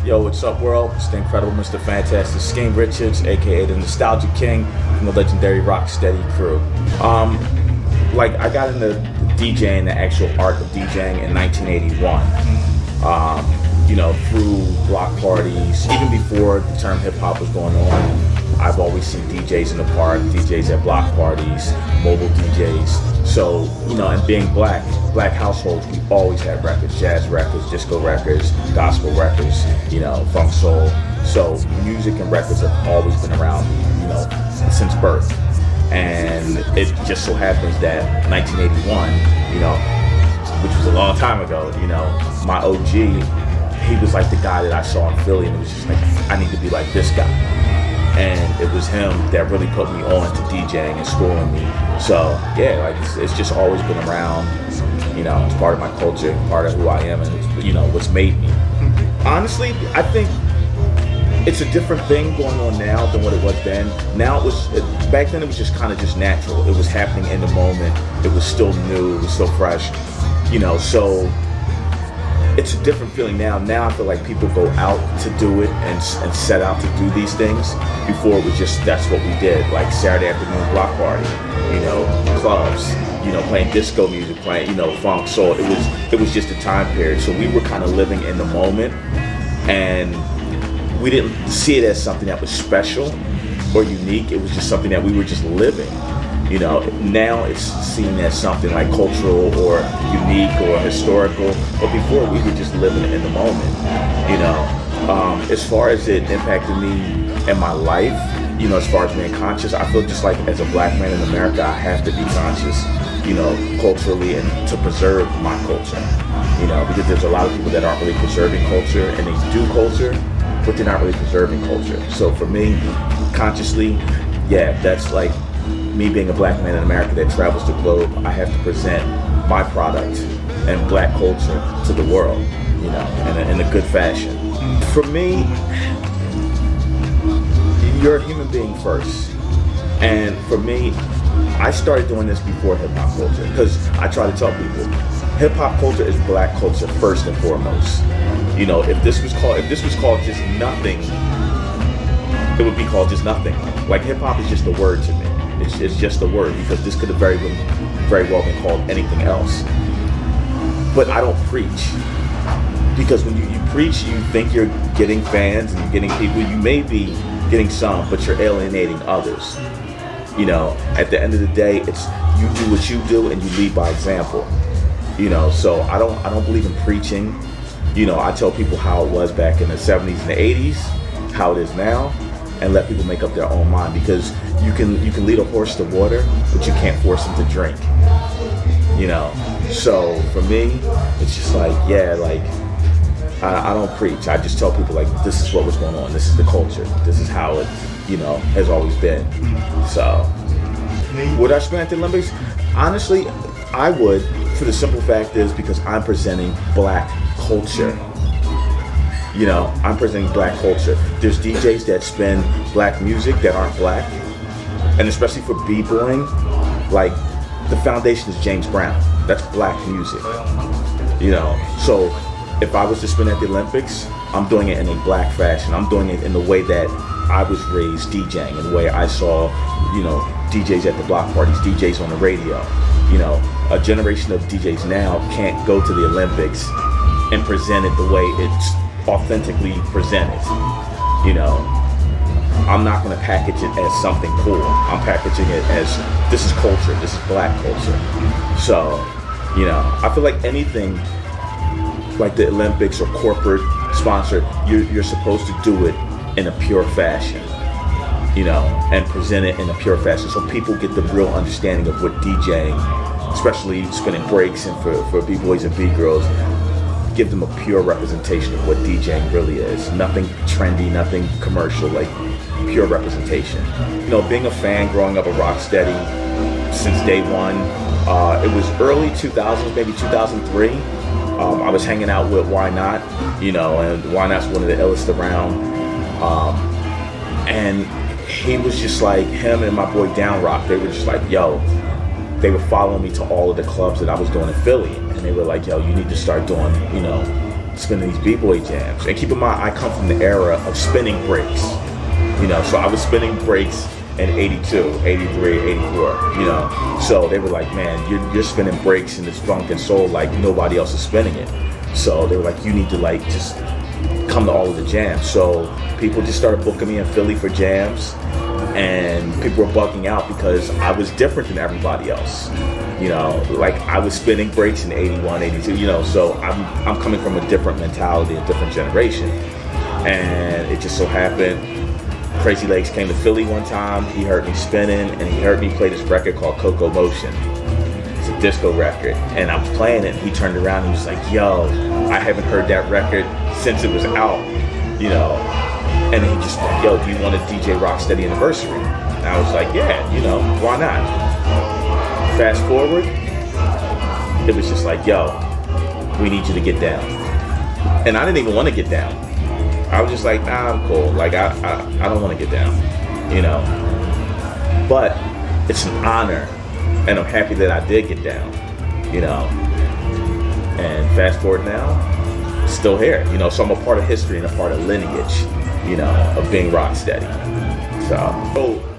Yo, what's up, world? It's the incredible Mr. Fantastic Skeme Richards, aka the Nostalgia King from the legendary Rocksteady crew. I got into DJing, the actual art of DJing, in 1981. Through block parties, even before the term hip hop was going on. I've always seen DJs in the park, DJs at block parties, mobile DJs. So, and being black households, we always had records, jazz records, disco records, gospel records, funk soul. So music and records have always been around, since birth. And it just so happens that 1981, which was a long time ago, my OG, he was like the guy that I saw in Philly, and it was just like, I need to be like this guy. And it was him that really put me on to DJing and schooling me. So yeah, it's just always been around. It's part of my culture, part of who I am, and it's, what's made me. Honestly, I think it's a different thing going on now than what it was then. Now back then it was just kind of just natural. It was happening in the moment. It was still new. It was still fresh. So it's a different feeling now. Now I feel like people go out to do it and set out to do these things. Before it was just, that's what we did, like Saturday afternoon block party, clubs, playing disco music, playing, funk, soul. It was just a time period. So we were kind of living in the moment, and we didn't see it as something that was special or unique. It was just something that we were just living. Now it's seen as something like cultural or unique or historical, but before we were just living in the moment. As far as it impacted me in my life, as far as being conscious, I feel just like as a black man in America, I have to be conscious, culturally, and to preserve my culture, because there's a lot of people that aren't really preserving culture, and they do culture, but they're not really preserving culture. So for me, consciously, yeah, that's like me being a black man in America that travels the globe. I have to present my product and black culture to the world, in a good fashion. For me, you're a human being first. And for me, I started doing this before hip hop culture, because I try to tell people, hip hop culture is black culture first and foremost. If this was called just nothing, it would be called just nothing. Like, hip hop is just a word to me. It's just a word, because this could have very well been called anything else. But I don't preach, because when you preach, you think you're getting fans and you're getting people. You may be getting some, but you're alienating others. At the end of the day, it's you do what you do and you lead by example. So I don't believe in preaching. I tell people how it was back in the 70s and the 80s, how it is now, and let people make up their own mind, because you can lead a horse to water, but you can't force him to drink. So for me, it's just like, I don't preach. I just tell people, like, this is what was going on. This is the culture. This is how it, has always been. So would I spend at the Olympics? Honestly, I would, for the simple fact is because I'm presenting black culture. I'm presenting black culture. There's DJs that spin black music that aren't black, and especially for b-boying, like, the foundation is James Brown. That's black music. So if I was to spin at the Olympics, I'm doing it in a black fashion. I'm doing it in the way that I was raised DJing, in the way I saw, DJs at the block parties, DJs on the radio. A generation of DJs now can't go to the Olympics and present it the way it's authentically presented. I'm not going to package it as something cool. I'm packaging it as, this is culture, this is black culture. So, I feel like anything like the Olympics or corporate sponsored, you're supposed to do it in a pure fashion, and present it in a pure fashion, so people get the real understanding of what DJing, especially spinning breaks, and for b-boys and b-girls, give them a pure representation of what DJing really is. Nothing trendy, nothing commercial, like pure representation. Being a fan growing up at Rocksteady since day one, it was early 2000s, maybe 2003. I was hanging out with Why Not, and Why Not's one of the illest around. And he was just like, him and my boy Down Rock, they were just like, yo, they were following me to all of the clubs that I was doing in Philly. And they were like, yo, you need to start doing, spinning these b-boy jams. And keep in mind, I come from the era of spinning breaks. You know, so I was spinning breaks in 82, 83, 84, you know. So they were like, man, you're spinning breaks in this funk and soul like nobody else is spinning it. So they were like, you need to like just come to all of the jams. So people just started booking me in Philly for jams, and people were bugging out because I was different than everybody else. You know, like I was spinning breaks in 81, 82, you know, so I'm coming from a different mentality, a different generation. And it just so happened, Crazy Legs came to Philly one time, he heard me spinning, and he heard me play this record called Coco Motion. It's a disco record, and I was playing it, and he turned around and he was like, yo, I haven't heard that record since it was out, you know. And then he just like, yo, do you want a DJ Rocksteady anniversary? And I was like, yeah, you know, why not? Fast forward, it was just like, yo, we need you to get down. And I didn't even want to get down. I was just like, nah, I'm cool. Like, I don't want to get down, you know. But it's an honor, and I'm happy that I did get down, you know. And fast forward now, still here, you know. So I'm a part of history and a part of lineage, you know, of being Rocksteady. So